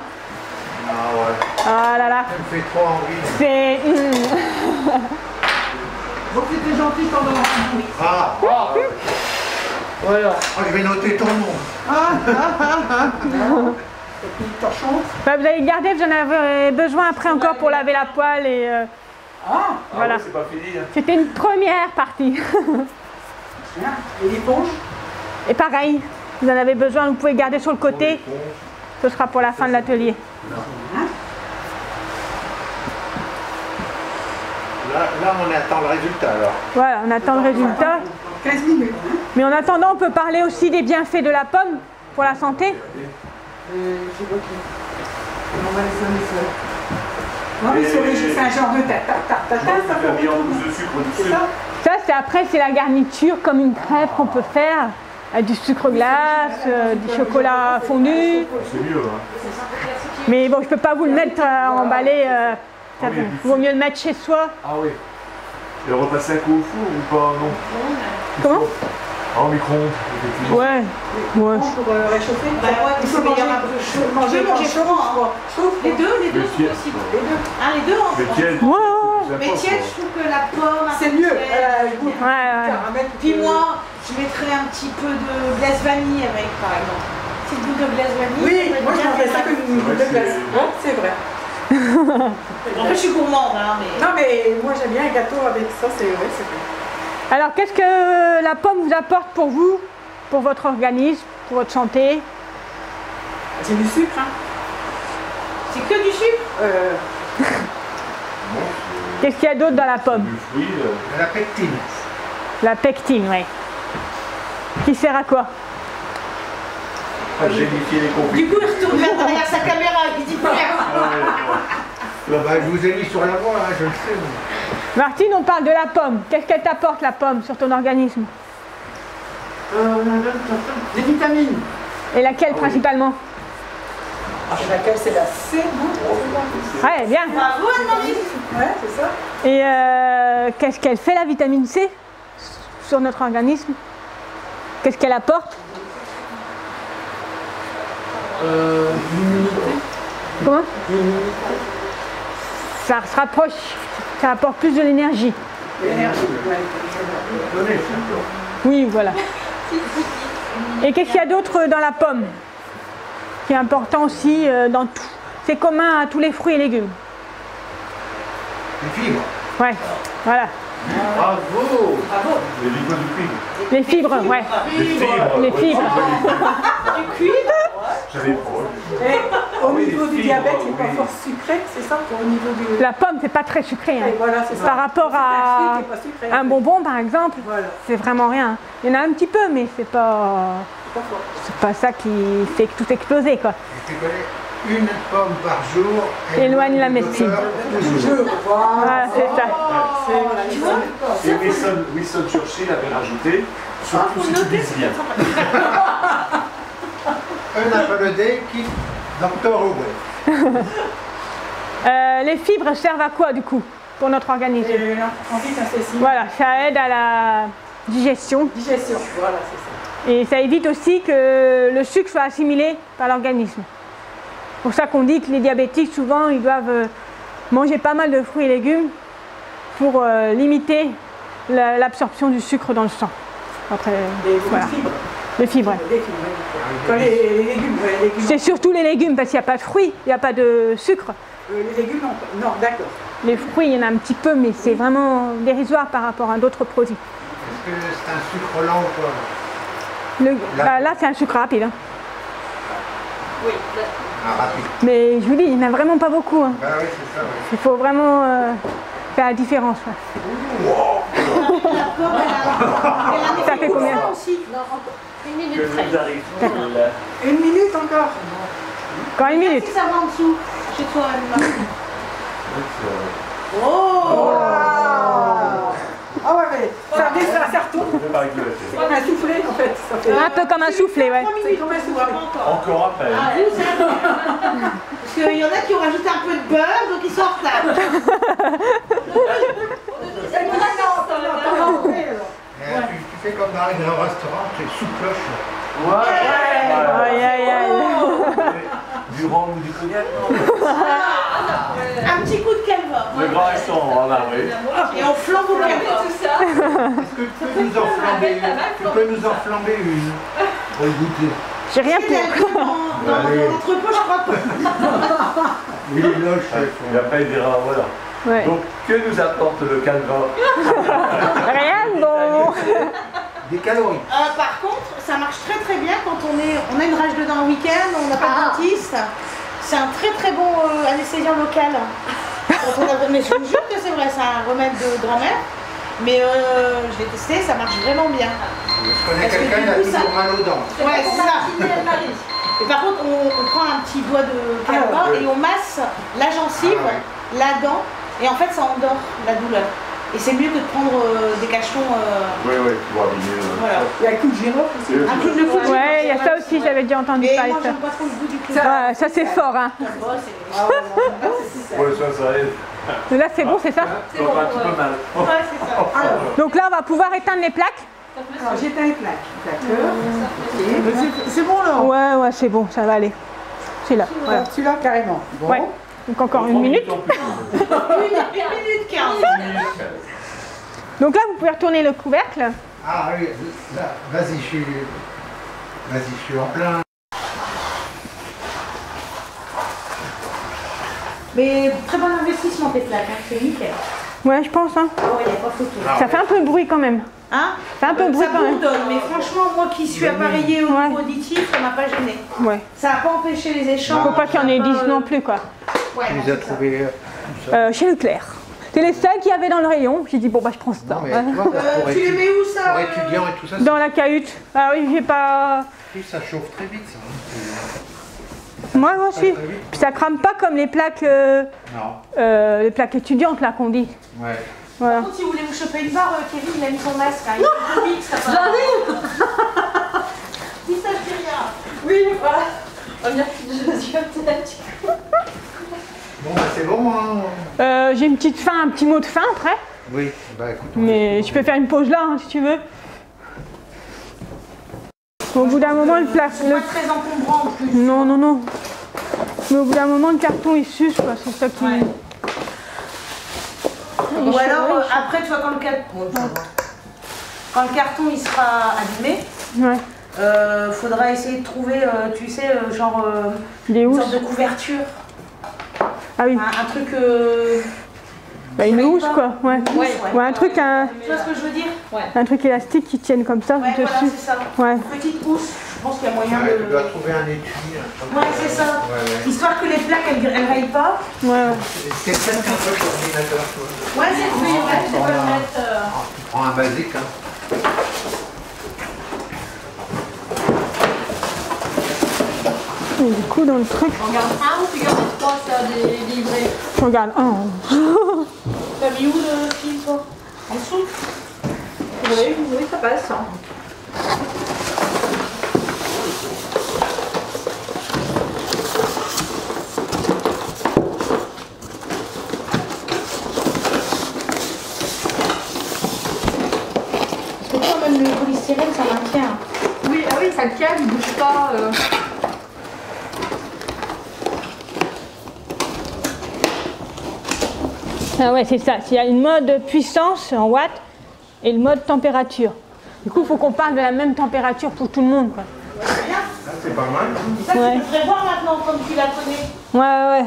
Ah ouais, Ah là là. ça me fait trop envie. C'est. Donc c'était gentil pendant la nuit. Ah, Voilà. oh, je vais noter ton nom. Petit torchon. Bah, vous allez le garder, vous en avez besoin après encore pour laver la poêle et voilà. Ah ouais, c'est pas fini. Hein. C'était une première partie. Bien. Et l'éponge. Et pareil, vous en avez besoin, vous pouvez garder sur le côté. Ce sera pour la fin de l'atelier. Là, on attend le résultat alors. Voilà, on attend le résultat. 15 minutes. Hein. Mais en attendant, on peut parler aussi des bienfaits de la pomme pour la santé. Je sais pas qui. On va laisser un message. Non mais sur les c'est un genre de tarte, ça Tu as mis en pour plus de sucre C'est dessus. ça. Ça, c'est après, c'est la garniture comme une crêpe qu'on peut faire. Du sucre glace, du chocolat fondu. C'est mieux. Hein. Mais bon, je peux pas vous le mettre emballé. Ça oui, vaut mieux le mettre chez soi. Ah oui. Et repasser un coup au four ou pas? Non. Comment? En micro-ondes, effectivement. Ouais. Ouais. Pour réchauffer. Bah ouais, Il faut c'est meilleur manger un peu chaud. manger Je vais manger chaud, froid, hein. quoi. Chaud, Les deux Mais sont tiède. possibles. Les deux. Ah, les deux Mais ensemble. tiède, Ouais. Mais tiède, je trouve que la pomme. un C'est peu mieux. tiède. Ouais. Caramel. Puis moi, je mettrais un petit peu de glace vanille avec, par exemple. Petite boule de glace vanille. Oui, ça moi je pourrait mangerais bien ça faire. comme une boule de glace. Ouais, c'est vrai. En fait, je suis gourmande, hein, mais. Non, mais moi j'aime bien un gâteau avec ça, c'est vrai, c'est vrai. Alors, qu'est-ce que la pomme vous apporte pour vous, pour votre organisme, pour votre santé? C'est du sucre, hein. C'est que du sucre. Qu'est-ce qu'il y a d'autre dans la pomme? du fruit. La pectine. La pectine, oui. Qui sert à quoi? À gélifier les conflits. Du coup, il retourne vers derrière sa caméra, il dit plus rien. Bah, je vous ai mis sur la voie, hein, je le sais. moi. Martine, on parle de la pomme. Qu'est-ce qu'elle t'apporte, la pomme, sur ton organisme? Des vitamines. Et laquelle principalement? C'est laquelle? C'est la C, non? Ouais, bien. Bravo, Anne-Marie. Ouais, c'est ça. Et qu'est-ce qu'elle fait, la vitamine C, sur notre organisme? Qu'est-ce qu'elle apporte? L'immunité. Comment? Ça se rapproche. Ça apporte plus de l'énergie. L'énergie. Donnez, Oui, voilà. Et qu'est-ce qu'il y a d'autre dans la pomme, qui est important aussi dans tout? C'est commun à tous les fruits et légumes. les fibres. Ouais, voilà. Bravo. Les liquides du cuivre. Les fibres, ouais. Les fibres. Les fibres. Du cuivre. J'avais Et au niveau du diabète, il n'est pas fort sucré, c'est ça? Au niveau du. La pomme, c'est pas très sucré. Hein. Et voilà, c'est ça. Par rapport C'est un à fruit qui est pas sucré, en un fait. bonbon, par exemple, Voilà, c'est vraiment rien. Il y en a un petit peu, mais c'est pas c'est pas fort. ça qui fait tout exploser, quoi. Et tu connais, une pomme par jour. Éloigne la le médecine. docteur toujours. Voilà. Voilà, c'est ça. C'est Et Winston Churchill avait rajouté, surtout si tu vises bien. Un appel D qui Docteur Owen. Les fibres servent à quoi, du coup, pour notre organisme? Et ensuite, intestin. Voilà, ça aide à la digestion. Digestion, voilà, c'est ça. Et ça évite aussi que le sucre soit assimilé par l'organisme. C'est pour ça qu'on dit que les diabétiques, souvent, ils doivent manger pas mal de fruits et légumes pour limiter l'absorption du sucre dans le sang. Après, Les voilà. fibres. Les fibres. ouais. Les fibres, oui. Quand les légumes, ouais, les légumes. C'est surtout les légumes parce qu'il n'y a pas de fruits, il n'y a pas de sucre. Les légumes, non, d'accord. Les fruits, il y en a un petit peu, mais c'est vraiment dérisoire par rapport à d'autres produits. Est-ce que c'est un sucre lent ou pas? Là, c'est un sucre rapide. Hein. Oui. Ah, rapide. Mais je vous dis, il n'y en a vraiment pas beaucoup. Hein. Bah oui, c'est ça, oui. Il faut vraiment faire la différence. Ouais. La pomme, elle a Ça fait combien? aussi. Une minute Que près. nous arrive. Une minute encore. Encore une minute. Si ça va en dessous, chez toi, Anne-Marie. Oh. Ah ouais, mais ça retombe. C'est comme un soufflé, en fait. Ça fait... Un peu comme un soufflé, ouais. 3 minutes, comme un on soufflé. voit pas encore. Encore après. Ah, vous, ça Parce qu'il y en a qui ont rajouté un peu de beurre, donc ils sont en retard. Tu fais comme dans les grands restaurants, c'est sous cloche. Aïe, aïe, aïe. Du rhum ou du cognac? Un petit coup de calva. Le grand restaurant, ah oui. Et on flambe au calva. Est-ce que tu peux nous en flamber une? Tu peux nous en flamber une pour le goûter. J'ai rien Il y a pour. dans l'entrepôt, je crois pas. Oui, les loges, Il n'y a pas eu d'erreur, voilà. Ouais. Donc, que nous apporte le calva? Rien de bon. des calories. Par contre, ça marche très très bien quand on a une rage dedans un week-end, on n'a pas de dentiste. C'est un très très bon anesthésiant local. Mais je vous jure que c'est vrai, c'est un remède de grand-mère. Mais je l'ai testé, ça marche vraiment bien. Je connais Parce que quelqu'un du qui a coup, ça- toujours mal aux dents. Ouais, c'est ça. Et par contre, on prend un petit doigt de calva et on masse la gencive, la dent, et en fait ça endort la douleur. Et c'est mieux que de prendre des cachetons. Oui, oui, pour abîmer. Voilà. Il y a un coup de girofle aussi. Un coup de coup de Ouais, il y a ça aussi, j'avais déjà entendu Mais parler moi de ça. j'aime pas trop le goût du clou. Ouais, ça c'est fort, hein. Ouais, ça aide. Mais là c'est bon, c'est ça? Ça fait un petit peu mal. Ouais, c'est ça. Donc là, on va pouvoir éteindre les plaques. Alors j'éteins les plaques. D'accord. Ok. C'est bon là. Ouais, ouais, c'est bon, ça va aller. C'est là. Voilà. Celui-là carrément. Bon. Ouais. Donc encore une minute. Une minute 15. Donc là, vous pouvez retourner le couvercle. Ah oui, là, vas-y, je suis en plein. Mais très bon investissement tes plaques, hein, c'est nickel. Ouais, je pense. Hein. Oh, il n'y a pas photo. Ça fait un peu de bruit quand même. Hein? Ça fait un peu de bruit Ça quand même. bourdonne, mais franchement, moi qui suis appareillée au Ouais. niveau auditif, ça m'a pas gêné. Ouais. Ça n'a pas empêché les échanges. Faut pas qu'il y en ait 10 non plus, quoi. Ouais, Tu non, les as c'est ça. trouvés. Chez Leclerc. C'est les seuls qu'il y avait dans le rayon. J'ai dit, bon, bah, je prends ça. Non, mais tu vois, pour Tu les mets où ça pour étudiants et tout ça, Dans la cahute. Ah oui, j'ai pas. ça chauffe très vite. Ça. Moi aussi. Puis ça crame pas comme les plaques étudiantes, là, qu'on dit. Ouais. Voilà. Par contre, si vous voulez vous choper une barre, Kevin, il a mis son masque. Hein. Il est Covid, ça va. J'en ai. Dis ça, je dis rien. Oui, voilà. On va venir plus de peut-être. Bon, bah c'est bon, hein. J'ai une petite fin, un petit mot de fin après. Oui, bah écoute. Mais je peux faire une pause là, hein, si tu veux. Au bout d'un moment, le C'est pas très encombrant en plus. Non, non, non. Mais au bout d'un moment, le carton il suce, quoi. C'est ça qui. Ouais. Il est Ou chaud, alors, il est chaud. après, tu vois, quand le carton il sera abîmé, Ouais. faudra essayer de trouver, tu sais, genre Des une housses. sorte de couverture. Ah oui. Un truc. Bah, une housse, quoi. Ouais. Ouais. Ouais, un truc, Tu vois ce que je veux dire? un truc élastique qui tienne comme ça Ouais, voilà, dessus. c'est ça. Ouais. Petite housse. Je pense qu'il y a moyen Ouais, de. tu dois trouver un étui. Ouais, c'est ça. Ouais. Histoire que les plaques elles raillent pas. Ouais, ouais. C'est peut-être un peu l'ordinateur, toi. Ouais, c'est oui, tu peux le mettre. Tu prends un basique, hein. Et du coup, dans le truc, On regarde un ou tu gardes les trois, ça des livrés? je regarde un. T'as mis où le fil, toi? En dessous? Oui, ça passe. Parce que toi, même le polystyrène, ça maintient. Oui, ah oui, ça tient, il bouge pas. Ah ouais, c'est ça. Il y a une mode puissance en watts et le mode température. Du coup, il faut qu'on parle de la même température pour tout le monde, quoi. Là, c'est pas mal. Ça, Ouais. tu peux prévoir maintenant, comme tu la connais. Ouais, ouais,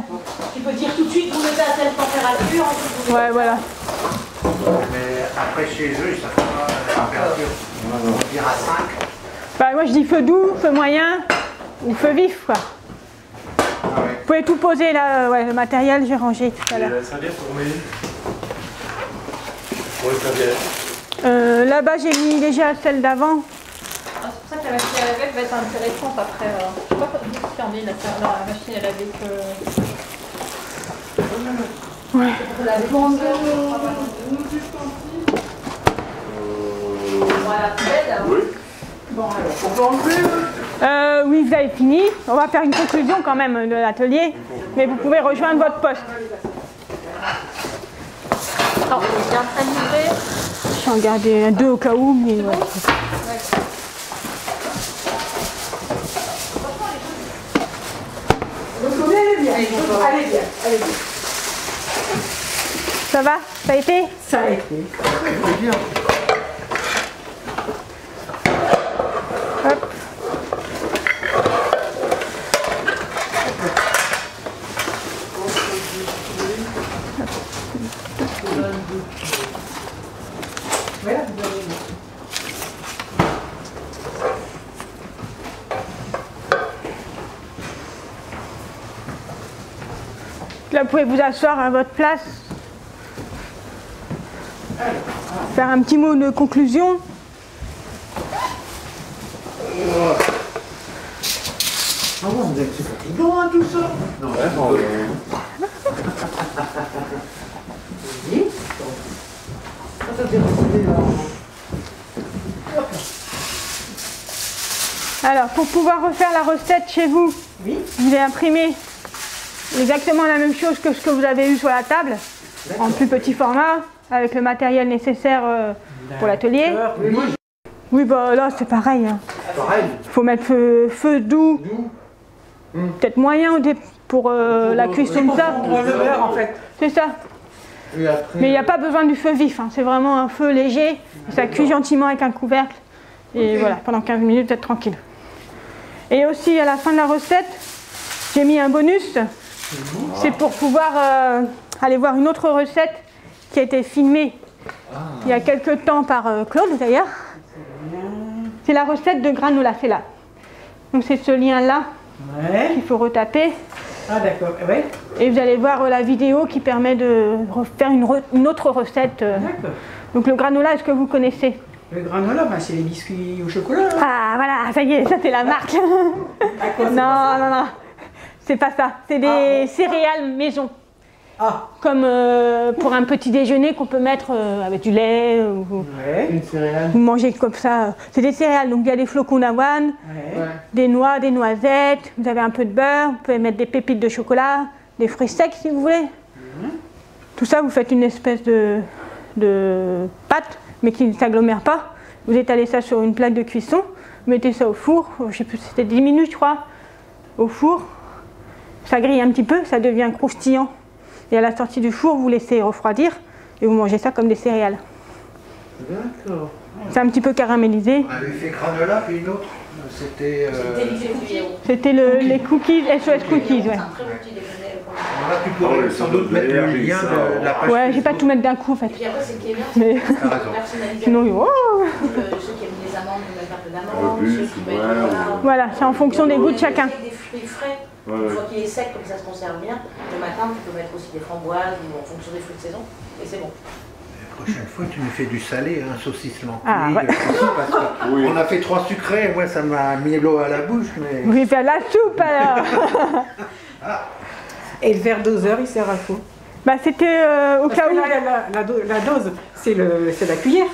Tu peux dire tout de suite, vous mettez à telle température. ouais, voilà. Mais après, chez eux, ça fera la température. On va dire à 5. Bah, moi, je dis feu doux, feu moyen ou feu vif, quoi. Ah ouais. Vous pouvez tout poser là, ouais, le matériel, j'ai rangé tout à Et l'heure. la serviette pour mes. Pour les serviettes. Là-bas, j'ai mis déjà celle d'avant. Ah, c'est pour ça que la machine à laver va être intéressante après. Je sais pas comment fermer la machine à laver que. Ouais. Voilà, poubelle. Oui. Oui, vous avez fini. On va faire une conclusion quand même de l'atelier, mais vous pouvez rejoindre votre poste. Attends, il est en train de livrer. Je vais en garder deux au cas où, mais ouais. Allez bien. Ça va? Ça a été? Ça a été. C'est bien. Hop. Là, vous pouvez vous asseoir à votre place. Faire un petit mot de conclusion. Ah bon, vous êtes fatigant, hein, tout ça? Non, vraiment. Alors, pour pouvoir refaire la recette chez vous, vous avez imprimé exactement la même chose que ce que vous avez eu sur la table, en plus petit format, avec le matériel nécessaire pour l'atelier. Oui, bah là c'est pareil. Hein. Pareil. Il faut mettre feu doux, peut-être moyen pour la cuisson de ça. Pour le beurre en fait. C'est ça. Et après, Mais il n'y a pas besoin du feu vif, hein. C'est vraiment un feu léger. Ça cuit gentiment avec un couvercle. Et voilà, pendant 15 minutes, vous êtes tranquille. Et aussi à la fin de la recette, j'ai mis un bonus. C'est pour pouvoir aller voir une autre recette qui a été filmée il y a quelques temps par Claude d'ailleurs. C'est la recette de granola, c'est là. Donc c'est ce lien-là Ouais. qu'il faut retaper. Ah d'accord, ouais. Et vous allez voir la vidéo qui permet de refaire une autre recette. D'accord. Donc le granola, est-ce que vous connaissez? Le granola, bah, c'est les biscuits au chocolat. Hein. Ah voilà, ça y est, ça c'est la marque. Non, c'est pas ça. C'est des céréales maison. Ah, Comme pour un petit déjeuner qu'on peut mettre avec du lait. Ou ouais. une céréale. vous mangez comme ça. C'est des céréales, donc il y a des flocons d'avoine, Ouais. des noix, des noisettes. Vous avez un peu de beurre, vous pouvez mettre des pépites de chocolat, des fruits secs si vous voulez. Tout ça, vous faites une espèce de pâte, mais qui ne s'agglomère pas. Vous étalez ça sur une plaque de cuisson, vous mettez ça au four, je sais plus, c'était 10 minutes je crois, au four. Ça grille un petit peu, ça devient croustillant. Et à la sortie du four, vous laissez refroidir et vous mangez ça comme des céréales. D'accord. C'est un petit peu caramélisé. On avait fait granola, puis une autre. C'était. C'était les cookies, SOS Cookies, ouais. Là, tu pourrais sans doute mettre le lien de la page. Ouais, je vais pas tout mettre d'un coup en fait. Et puis après, c'est qui est bien, Mais T'as raison. sinon, oh ceux qui aiment les amandes, ils mettent un peu d'amandes, Plus, ceux qui mettent ouais, voilà, c'est en fonction des goûts de chacun. Des fruits frais, Ouais, une ouais. fois qu'il est sec, comme ça se conserve bien. Le matin, tu peux mettre aussi des framboises ou en fonction des fruits de saison, et c'est bon. La prochaine fois, tu nous fais du salé, hein, saucisse lentille. Ah, ouais. Parce que Oui. on a fait 3 sucrés, moi ça m'a mis l'eau à la bouche, mais. Vous pouvez faire la soupe alors. Et le verre doseur, il sert à quoi? Bah c'était au Parce cas que où. là, la dose, c'est la cuillère.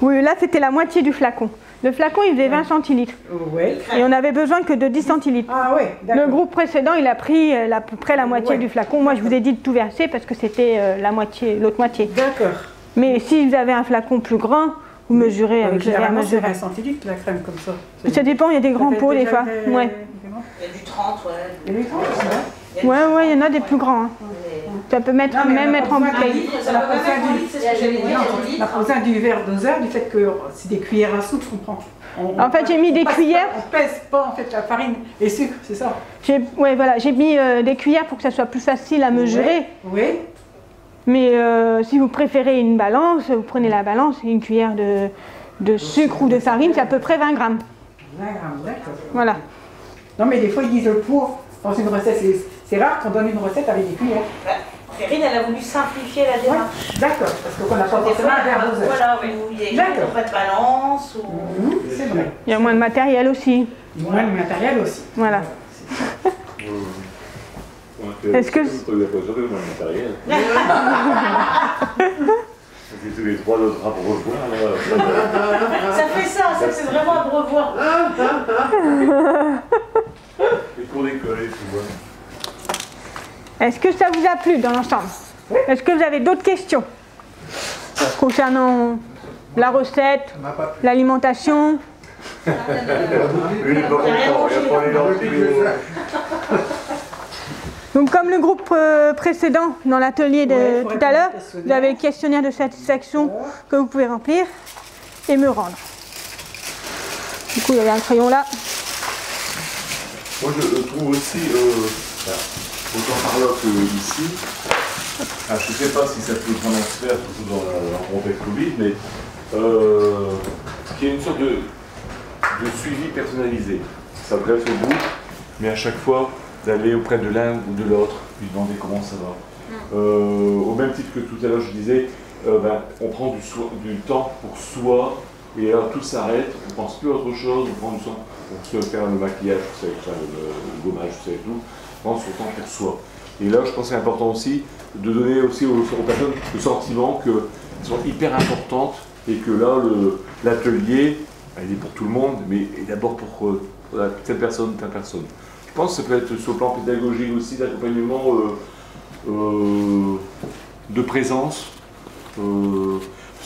Oui, là c'était la moitié du flacon. Le flacon il faisait 20 centilitres Ouais. et on avait besoin que de 10 centilitres. Ah ouais, Le d'accord. groupe précédent il a pris à peu près la moitié Ouais. du flacon. Moi je vous ai dit de tout verser parce que c'était la moitié, l'autre moitié. D'accord. Mais si vous avez un flacon plus grand, vous mesurez avec le verre Généralement, c'est mesuré. 20 centilitres la crème comme ça. Ça dépend, il y a des grands pots des fois. Ouais. Il y a du 30, ouais. Et les grands, c'est vrai. Ouais, il y en a des plus grands. Hein. Ça peut mettre, Non, mais même on a mettre en besoin d'un bouteille. litre, Ça on a peut même besoin être du- en litre, c'est ce que j'allais dire, il y a du On a litre. besoin du verre doseur, du fait que c'est des cuillères à soupe qu'on prend. En fait, j'ai mis des cuillères. On pèse pas en fait la farine et sucre, c'est ça. Ouais, voilà, j'ai mis des cuillères pour que ça soit plus facile à mesurer. Oui. Mais si vous préférez une balance, vous prenez la balance et une cuillère de sucre ou de farine, c'est à peu près 20 grammes. 20 grammes, d'accord. Voilà. Non, mais des fois, ils disent le pour. Dans une recette, c'est rare qu'on donne une recette avec des cuillères. Perrine, elle a voulu simplifier la Ouais, démarche. d'accord, parce qu'on n'a pas Des forcément fois, un verre doseur. voilà, où il y a des gens qui n'ont pas de balance. Ou... C'est vrai. Il y a moins de matériel aussi. Moins de matériel aussi. Voilà. Est-ce que- matériel. C'est tous les trois notre abreuvoir là. Ça fait ça, c'est vraiment un brevoir. Et pour décoller, tu vois. Est-ce que ça vous a plu dans l'ensemble? Est-ce que vous avez d'autres questions concernant la recette, Ça m'a pas plu. l'alimentation? Une pas content, il y a pas les lentilles. Donc comme le groupe précédent dans l'atelier de Ouais, faut tout à l'heure, répondre au vous avez le questionnaire de satisfaction que vous pouvez remplir et me rendre. Du coup, il y avait un crayon là. Moi je trouve aussi, autant par là que ici, je ne sais pas si ça peut vraiment se faire, surtout dans le contexte Covid, mais qu'il y ait une sorte de suivi personnalisé. Ça bref au bout, mais à chaque fois d'aller auprès de l'un ou de l'autre, lui demander comment ça va. Au même titre que tout à l'heure je disais, on prend du temps pour soi, et alors tout s'arrête, on ne pense plus à autre chose, on prend du temps pour se faire le maquillage, tout ça, le gommage, tout ça et tout, on prend son temps pour soi. Et là je pense que c'est important aussi de donner aussi aux personnes le sentiment qu'elles sont hyper importantes et que là l'atelier, il est pour tout le monde, mais est d'abord pour telle personne, telle personne. Je pense que ça peut être sur le plan pédagogique aussi, d'accompagnement de présence.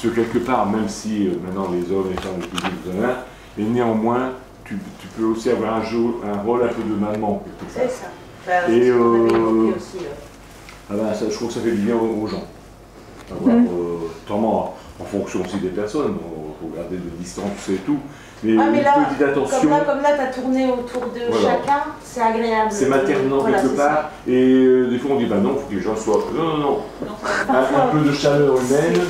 Parce que quelque part, même si maintenant les hommes et les femmes le plus mais néanmoins, tu peux aussi avoir un rôle un peu de maman. C'est ça. Bah, et c'est ce qu'on avait compris aussi, ah ben, ça, je trouve que ça fait du bien aux gens. Notamment en fonction aussi des personnes, il faut garder de distance et tout. Mais ah, mais une là, petite attention. Comme là, tu as tourné autour de chacun, c'est agréable. C'est maternant quelque part. Et des fois on dit bah non, il faut que les gens soient. Non. Un peu de chaleur humaine.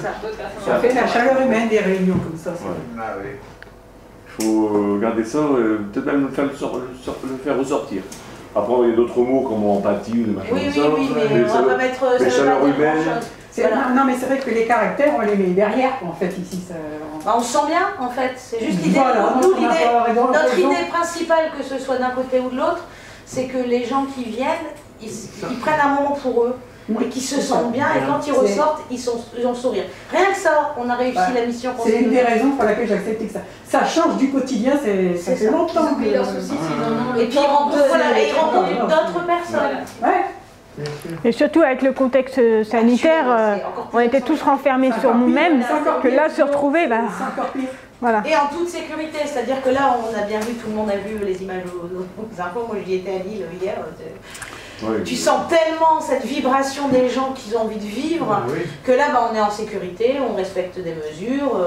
Ça fait la chaleur humaine des réunions comme ça. Ah oui. Il faut garder ça, peut-être même le faire ressortir. Après, il y a d'autres mots comme empathie, des machins comme ça. Oui, mais on va pas mettre les chaleurs humaines. Voilà. Non, mais c'est vrai que les caractères, on les met derrière, en fait, ici. Ça... Bah, on se sent bien, en fait. C'est juste l'idée. Voilà, notre idée principale, que ce soit d'un côté ou de l'autre, c'est que les gens qui viennent, ils prennent un moment pour eux. Et qui se sentent bien, et quand ils ressortent, ils ont le sourire. Rien que ça, on a réussi la mission. C'est une des raisons pour laquelle j'ai accepté que ça change du quotidien, ça fait longtemps. Ils leurs soucis, et puis ils rencontrent d'autres personnes. Ouais. Et surtout avec le contexte sanitaire, on était tous renfermés sur nous-mêmes, que là se retrouver, bah, c'est encore pire. Voilà. Et en toute sécurité, c'est-à-dire que là, on a bien vu, tout le monde a vu les images aux infos. Moi, j'y étais à Lille hier. Oui, tu sens tellement cette vibration des gens qui ont envie de vivre que là, bah, on est en sécurité, on respecte des mesures,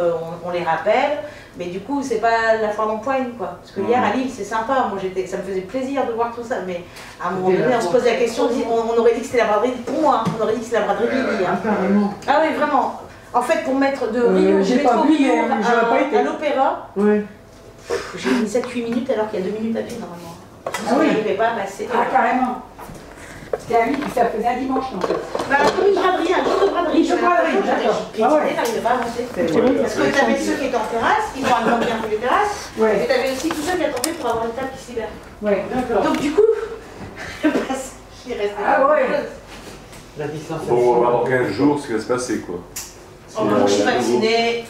on les rappelle. Mais du coup, c'est pas la foire d'empoigne, quoi. Parce que hier à Lille, c'est sympa. Moi, ça me faisait plaisir de voir tout ça. Mais à un moment donné, on se posait la question, on aurait dit que c'était la braderie, pour moi, on aurait dit que c'était la braderie de Lille. Ah oui, vraiment. En fait, pour mettre de Rio, j'ai pas vu, à l'opéra, ouais. j'ai mis 7-8 minutes alors qu'il y a 2 minutes à pied normalement. Ah oui. J'arrivais pas à passer. Ah, carrément. C'était à lui, ça faisait un dimanche, en fait. Bah, comme une braderie, un jour de braderie. Une braderie, d'accord. Ah ouais. J'arrivais pas à avancer. Ouais. Parce que t'avais ceux qui étaient en terrasse, qui vont agrandir un peu les terrasses, Ouais. et t'avais aussi tous ceux qui attendaient pour avoir une table qui s'y libère. Ouais, d'accord. Donc du coup, je suis restée. Ah ouais. La distance. Bon, on va avoir 15 jours, ce qui va se passer, quoi. Moi, je suis vaccinée.